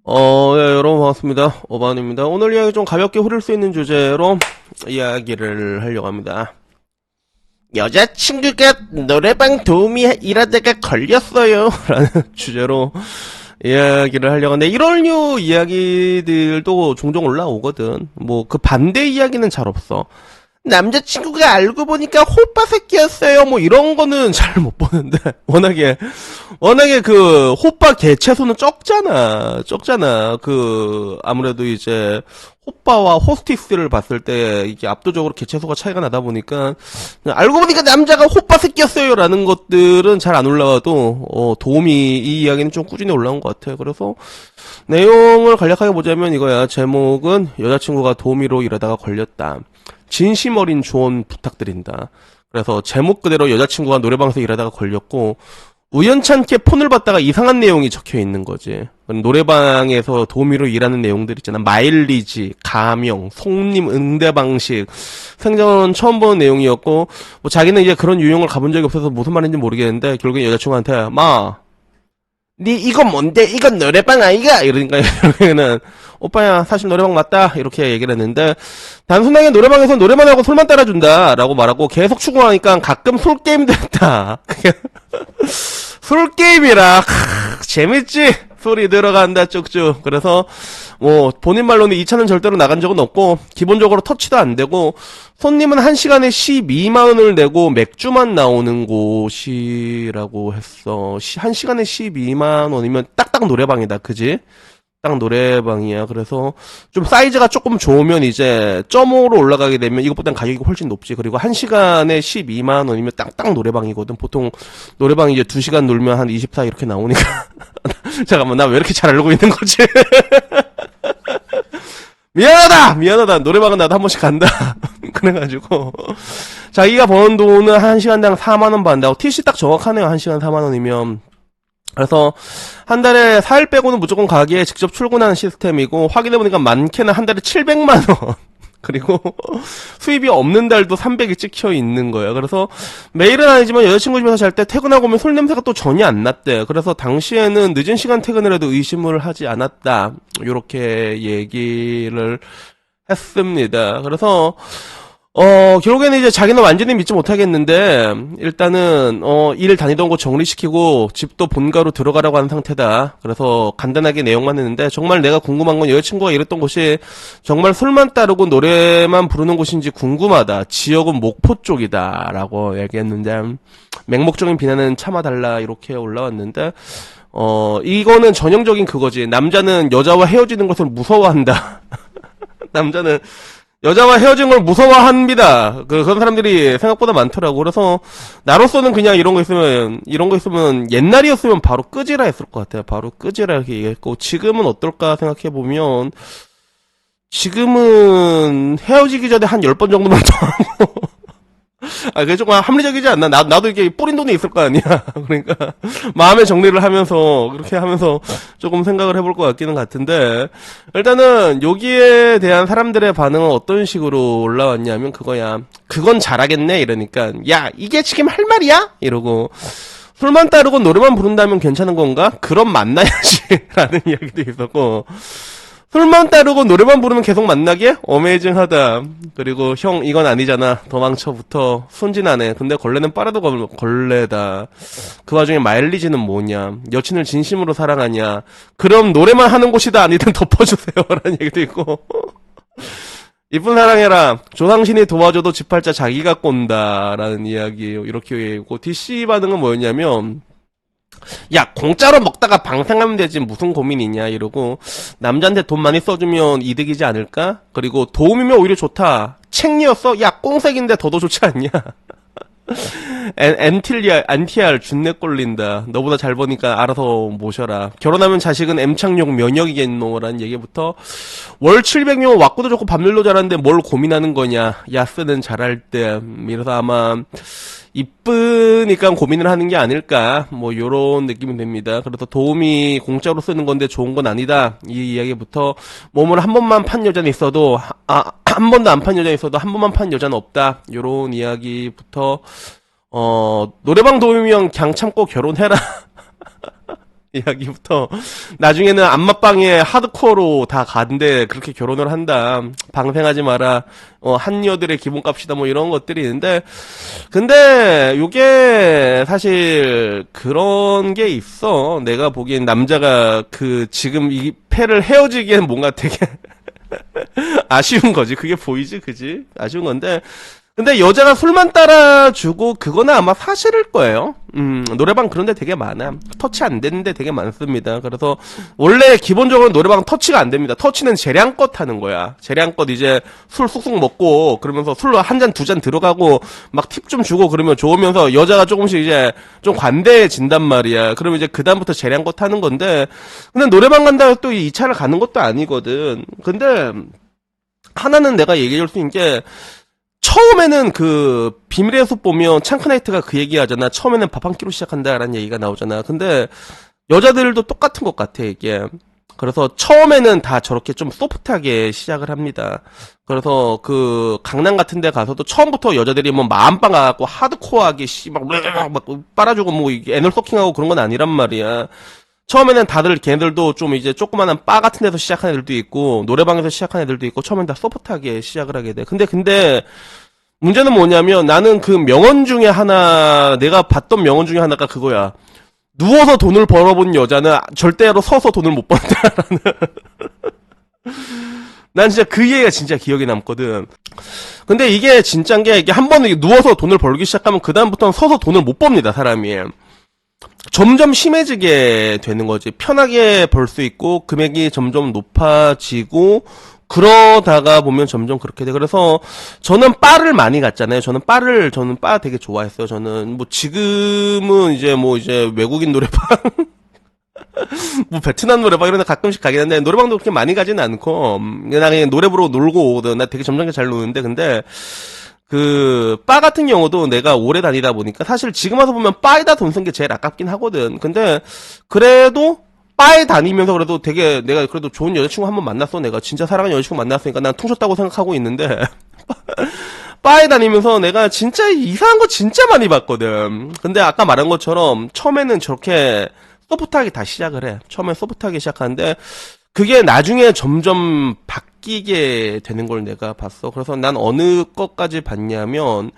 예, 여러분 반갑습니다. 오반입니다. 오늘 이야기 좀 가볍게 흐를 수 있는 주제로 이야기를 하려고 합니다. 여자친구가 노래방 도우미 일하다가 걸렸어요. 라는 주제로 이야기를 하려고 하는데, 이런 류 이야기들도 종종 올라오거든. 뭐, 그 반대 이야기는 잘 없어. 남자친구가 알고 보니까 호빠 새끼였어요. 뭐 이런 거는 잘 못 보는데 워낙에 그 호빠 개체수는 적잖아. 그 아무래도 이제 호빠와 호스티스를 봤을 때 이게 압도적으로 개체수가 차이가 나다 보니까 알고 보니까 남자가 호빠 새끼였어요라는 것들은 잘 안 올라와도 도움이 이 이야기는 좀 꾸준히 올라온 것 같아요. 그래서 내용을 간략하게 보자면 이거야. 제목은 여자친구가 도우미로 일하다가 걸렸다. 진심 어린 조언 부탁드린다. 그래서 제목 그대로 여자친구가 노래방에서 일하다가 걸렸고, 우연찮게 폰을 받다가 이상한 내용이 적혀 있는 거지. 노래방에서 도우미로 일하는 내용들 있잖아. 마일리지, 가명, 손님 응대 방식, 생전 처음 보는 내용이었고, 뭐 자기는 이제 그런 유형을 가본 적이 없어서 무슨 말인지 모르겠는데, 결국엔 여자친구한테 니 이건 뭔데? 이건 노래방 아이가? 이러니까 결국에는 오빠야 사실 노래방 맞다 이렇게 얘기를 했는데, 단순하게 노래방에서 노래만 하고 술만 따라준다 라고 말하고 계속 추궁하니까 가끔 술게임도 했다. 술게임이라 재밌지? 소리 들어간다 쭉쭉. 그래서 뭐 본인 말로는 2차는 절대로 나간 적은 없고, 기본적으로 터치도 안 되고, 손님은 1시간에 12만원을 내고 맥주만 나오는 곳이라고 했어. 1시간에 12만원이면 딱딱 노래방이다. 그지? 딱 노래방이야. 그래서 좀 사이즈가 조금 좋으면 이제 점으로 올라가게 되면 이것보단 가격이 훨씬 높지. 그리고 1시간에 12만원이면 딱딱 노래방이거든. 보통 노래방 이제 2시간 놀면 한 24 이렇게 나오니까. 잠깐만, 나 왜 이렇게 잘 알고 있는 거지? 미안하다! 노래방은 나도 한 번씩 간다. 그래가지고. 자기가 버는 돈은 1시간당 4만원 받는다고. TC 딱 정확하네요. 1시간 4만원이면. 그래서 한 달에 4일 빼고는 무조건 가게에 직접 출근하는 시스템이고, 확인해보니까 많게는 한 달에 700만원. 그리고 수입이 없는 달도 300이 찍혀 있는 거예요. 그래서 매일은 아니지만 여자친구 집에서 잘 때 퇴근하고 오면 술 냄새가 또 전혀 안 났대. 그래서 당시에는 늦은 시간 퇴근을 해도 의심을 하지 않았다. 요렇게 얘기를 했습니다. 그래서 결국에는 이제 자기는 완전히 믿지 못하겠는데, 일단은, 일 다니던 곳 정리시키고, 집도 본가로 들어가라고 하는 상태다. 그래서 간단하게 내용만 했는데, 정말 내가 궁금한 건 여자친구가 일했던 곳이 정말 술만 따르고 노래만 부르는 곳인지 궁금하다. 지역은 목포 쪽이다. 라고 얘기했는데, 맹목적인 비난은 참아달라. 이렇게 올라왔는데, 이거는 전형적인 그거지. 남자는 여자와 헤어지는 것을 무서워한다. 남자는 여자와 헤어진 걸 무서워합니다. 그런 사람들이 생각보다 많더라고. 그래서 나로서는 그냥 이런 거 있으면 옛날이었으면 바로 끄지라 했을 것 같아요. 바로 끄지라 이렇게 얘기했고, 지금은 어떨까 생각해보면, 지금은 헤어지기 전에 한 10번 정도만 더 하고, 그게 조금 합리적이지 않나? 나도 이게 뿌린 돈이 있을 거 아니야. 그러니까, 마음의 정리를 하면서, 그렇게 하면서 조금 생각을 해볼 것 같기는 같은데, 일단은, 여기에 대한 사람들의 반응은 어떤 식으로 올라왔냐면 그거야. 그건 잘하겠네? 이러니까, 야, 이게 지금 할 말이야? 이러고, 술만 따르고 노래만 부른다면 괜찮은 건가? 그럼 만나야지. 라는 이야기도 있었고, 술만 따르고 노래만 부르면 계속 만나게? 어메이징하다. 그리고 형 이건 아니잖아. 도망쳐부터 순진하네. 근데 걸레는 빨아도 걸레다. 그 와중에 마일리지는 뭐냐. 여친을 진심으로 사랑하냐. 그럼 노래만 하는 곳이다 아니든 덮어주세요. 라는 얘기도 있고. 이쁜 사랑해라. 조상신이 도와줘도 집팔자 자기가 꼰다. 라는 이야기 이렇게 얘기했고, DC 반응은 뭐였냐면, 야, 공짜로 먹다가 방생하면 되지 무슨 고민이냐 이러고, 남자한테 돈 많이 써주면 이득이지 않을까? 그리고 도움이면 오히려 좋다. 책리였어? 야, 꽁색인데 더더 좋지 않냐? 안티알 준내 꼴린다. 너보다 잘 버니까 알아서 모셔라. 결혼하면 자식은 M창용 면역이겠노? 라는 얘기부터, 월 700명 왔고도 좋고 밥일도 잘하는데 뭘 고민하는 거냐. 야스는 잘할 때. 이래서 아마 이쁘니까 고민을 하는 게 아닐까, 뭐 요런 느낌이 됩니다. 그래서 도움이 공짜로 쓰는 건데 좋은 건 아니다, 이 이야기부터, 몸을 한 번만 판 여자는 있어도, 한 번도 안 판 여자는 있어도 한 번만 판 여자는 없다, 요런 이야기부터, 노래방 도우미면 그냥 참고 결혼해라. 이야기부터 나중에는 안마방에 하드코어로 다 간대 그렇게 결혼을 한다 방생하지 마라 한여들의 기본값이다 뭐 이런 것들이 있는데 근데 요게 사실 그런 게 있어 내가 보기엔 남자가 그 지금 이 패를 헤어지기엔 뭔가 되게 아쉬운 거지 그게 보이지 그지 아쉬운 건데 근데 여자가 술만 따라주고 그거는 아마 사실일 거예요. 노래방 그런 데 되게 많아. 터치 안 되는 데 되게 많습니다. 그래서 원래 기본적으로 노래방 터치가 안 됩니다. 터치는 재량껏 하는 거야. 재량껏 이제 술 쑥쑥 먹고 그러면서 술 한 잔 두 잔 들어가고 막 팁 좀 주고 그러면 좋으면서 여자가 조금씩 이제 좀 관대해진단 말이야. 그러면 이제 그다음부터 재량껏 하는 건데 근데 노래방 간다고 또 2차를 가는 것도 아니거든. 근데 하나는 내가 얘기해 줄 수 있는 게 처음에는 그 비밀의 숲 보면 창크나이트가 그 얘기 하잖아. 처음에는 밥 한 끼로 시작한다라는 얘기가 나오잖아. 근데 여자들도 똑같은 것 같아 이게. 그래서 처음에는 다 저렇게 좀 소프트하게 시작을 합니다. 그래서 그 강남 같은 데 가서도 처음부터 여자들이 뭐 마음빵 가갖고 하드코어하게 막 빨아주고 뭐 애널 소킹하고 그런 건 아니란 말이야. 처음에는 다들 걔네들도 좀 이제 조그마한 바 같은 데서 시작한 애들도 있고 노래방에서 시작한 애들도 있고 처음엔 다 소프트하게 시작을 하게 돼. 근데 문제는 뭐냐면 나는 그 명언 중에 하나 내가 봤던 명언 중에 하나가 그거야. 누워서 돈을 벌어본 여자는 절대로 서서 돈을 못 번다라는. 난 진짜 그 얘기가 진짜 기억에 남거든. 근데 이게 진짜인 게 이게 한 번 누워서 돈을 벌기 시작하면 그 다음부터는 서서 돈을 못 법니다 사람이. 점점 심해지게 되는 거지. 편하게 벌 수 있고 금액이 점점 높아지고 그러다가 보면 점점 그렇게 돼. 그래서 저는 바를 많이 갔잖아요. 저는 바 되게 좋아했어요. 저는 뭐 지금은 이제 외국인 노래방 뭐 베트남 노래방 이런 데 가끔씩 가긴 한데 노래방도 그렇게 많이 가지는 않고 나 그냥 노래 부르고 놀고 오거든. 나 되게 점잖게 잘 노는데 근데 그 바 같은 경우도 내가 오래 다니다 보니까 사실 지금 와서 보면 바에다 돈 쓴 게 제일 아깝긴 하거든. 근데 그래도 바에 다니면서 그래도 되게 내가 그래도 좋은 여자친구 한 번 만났어. 내가 진짜 사랑하는 여자친구 만났으니까 난 퉁쳤다고 생각하고 있는데 바에 다니면서 내가 진짜 이상한 거 진짜 많이 봤거든. 근데 아까 말한 것처럼 처음에는 저렇게 소프트하게 다 시작을 해. 처음엔 소프트하게 시작하는데 그게 나중에 점점 바뀌게 되는 걸 내가 봤어. 그래서 난 어느 것까지 봤냐면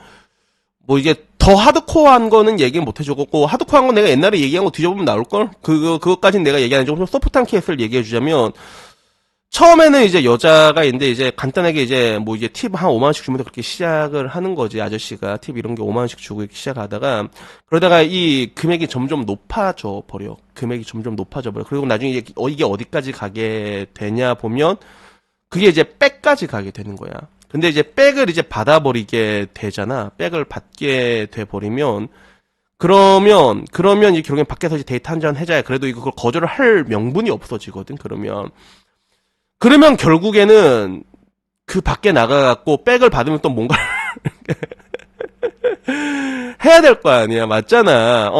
뭐 이게 더 하드코어한 거는 얘기 못 해주고 하드코어한 건 내가 옛날에 얘기한 거 뒤져보면 나올걸? 그것까지는 내가 얘기 안 해주고 좀 소프트한 케이스를 얘기해주자면 처음에는 이제 여자가 있는데 이제 간단하게 이제 뭐 이제 팁 한 5만원씩 주면서 그렇게 시작을 하는 거지. 아저씨가 팁 이런 게 5만원씩 주고 이렇게 시작하다가 그러다가 이 금액이 점점 높아져 버려. 그리고 나중에 이게 어디까지 가게 되냐 보면 그게 이제 백까지 가게 되는 거야. 근데 이제 백을 이제 받아버리게 되잖아. 백을 받게 돼 버리면 그러면 이 결국엔 밖에서 이제 데이트 한잔 해자야. 그래도 이걸 거절을 할 명분이 없어지거든. 그러면 결국에는 그 밖에 나가갖고 백을 받으면 또 뭔가 해야 될 거 아니야. 맞잖아.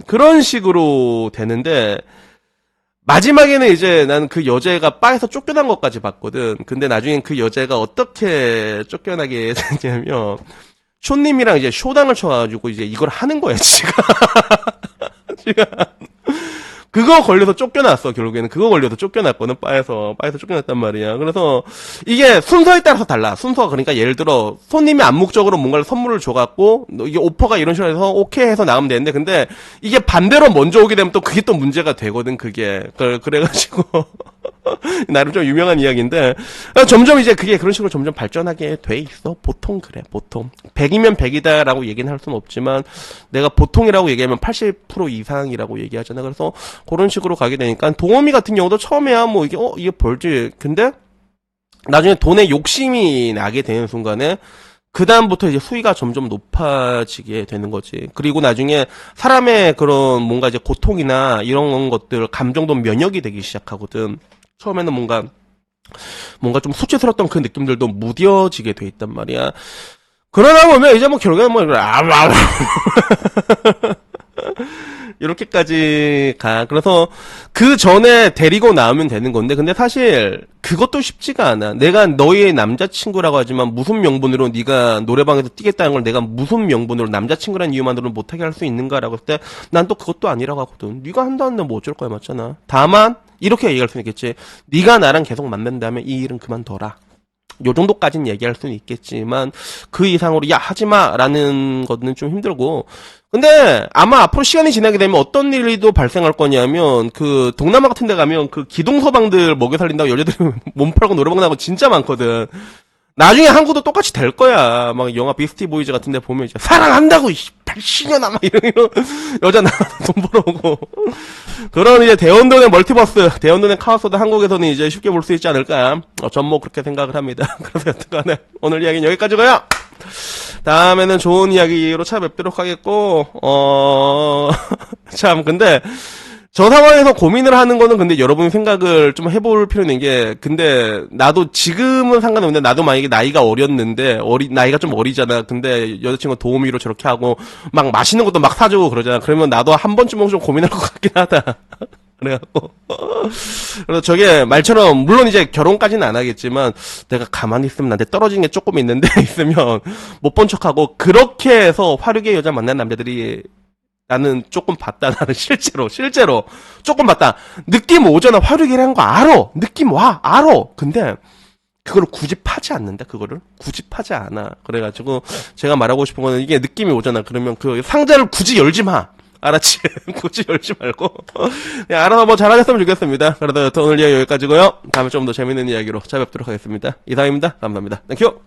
그런 식으로 되는데 마지막에는 이제 나는 그 여자가 바에서 쫓겨난 것까지 봤거든. 근데 나중엔 그 여자가 어떻게 쫓겨나게 됐냐면 쇼님이랑 이제 쇼당을 쳐가지고 이제 이걸 하는 거야, 지가. 그거 걸려서 쫓겨났어, 결국에는. 그거 걸려서 쫓겨났거든, 바에서 쫓겨났단 말이야. 그래서, 이게 순서에 따라서 달라. 순서가, 그러니까 예를 들어, 손님이 암묵적으로 뭔가를 선물을 줘갖고, 이게 오퍼가 이런 식으로 해서, 오케이 해서 나가면 되는데, 근데, 이게 반대로 먼저 오게 되면 또 그게 또 문제가 되거든, 그게. 그래가지고, 나름 좀 유명한 이야기인데, 점점 이제 그게 그런 식으로 점점 발전하게 돼 있어. 보통 그래, 보통. 100이면 100이다라고 얘기는 할 수는 없지만, 내가 보통이라고 얘기하면 80% 이상이라고 얘기하잖아. 그래서, 그런 식으로 가게 되니까 동호미 같은 경우도 처음에야 뭐 이게 벌지. 근데 나중에 돈에 욕심이 나게 되는 순간에 그 다음부터 이제 수위가 점점 높아지게 되는 거지. 그리고 나중에 사람의 그런 뭔가 이제 고통이나 이런 것들 감정도 면역이 되기 시작하거든. 처음에는 뭔가 좀 수치스러웠던 그 느낌들도 무뎌지게 돼 있단 말이야. 그러다 보면 이제 뭐 결국에는 뭐 이렇게까지 가. 그래서 그 전에 데리고 나오면 되는 건데, 근데 사실 그것도 쉽지가 않아. 내가 너의 남자친구라고 하지만 무슨 명분으로 네가 노래방에서 뛰겠다는 걸 내가 무슨 명분으로 남자친구라는 이유만으로는 못하게 할 수 있는가라고 했을 때 난 또 그것도 아니라고 하거든. 네가 한다는데 뭐 어쩔 거야, 맞잖아. 다만 이렇게 얘기할 수 있겠지. 네가 나랑 계속 만난다면 이 일은 그만둬라. 요 정도까지는 얘기할 수는 있겠지만 그 이상으로 야 하지마라는 거는 좀 힘들고. 근데 아마 앞으로 시간이 지나게 되면 어떤 일도 발생할 거냐면 그 동남아 같은 데 가면 그 기동서방들 먹여 살린다고 여자들이 몸 팔고 노래방 나고 진짜 많거든. 나중에 한국도 똑같이 될 거야. 막 영화 비스티 보이즈 같은 데 보면 이제 사랑한다고 발신년아 막 이런 여자 나와서 돈 벌어오고 그런 이제 대혼돈의 멀티버스, 대혼돈의 카오스도 한국에서는 이제 쉽게 볼 수 있지 않을까. 전 뭐 그렇게 생각을 합니다. 그래서 여튼간에 오늘 이야기는 여기까지고요. 다음에는 좋은 이야기로 찾아뵙도록 하겠고, 참, 근데, 저 상황에서 고민을 하는 거는 근데 여러분이 생각을 좀 해볼 필요는 있는 게, 근데 나도 지금은 상관없는데, 나도 만약에 나이가 어렸는데, 나이가 좀 어리잖아. 근데 여자친구가 도우미로 저렇게 하고, 막 맛있는 것도 막 사주고 그러잖아. 그러면 나도 한 번쯤은 좀 고민할 것 같긴 하다. 그래갖고. 그래서 저게 말처럼, 물론 이제 결혼까지는 안 하겠지만, 내가 가만히 있으면 나한테 떨어지는 게 조금 있는데, 있으면, 못 본 척하고, 그렇게 해서 화류계 여자 만난 남자들이, 나는 조금 봤다. 나는 실제로. 조금 봤다. 느낌 오잖아. 화류계라는 거 알아. 느낌 와. 알아. 근데, 그거를 굳이 파지 않는다, 그거를. 굳이 파지 않아. 그래가지고, 제가 말하고 싶은 거는 이게 느낌이 오잖아. 그러면 그 상자를 굳이 열지 마. 알았지? 굳이 열지 말고. 그냥 알아서 뭐 잘하셨으면 좋겠습니다. 그래도 오늘 이야기 여기까지고요. 다음에 좀 더 재밌는 이야기로 찾아뵙도록 하겠습니다. 이상입니다. 감사합니다. 땡큐!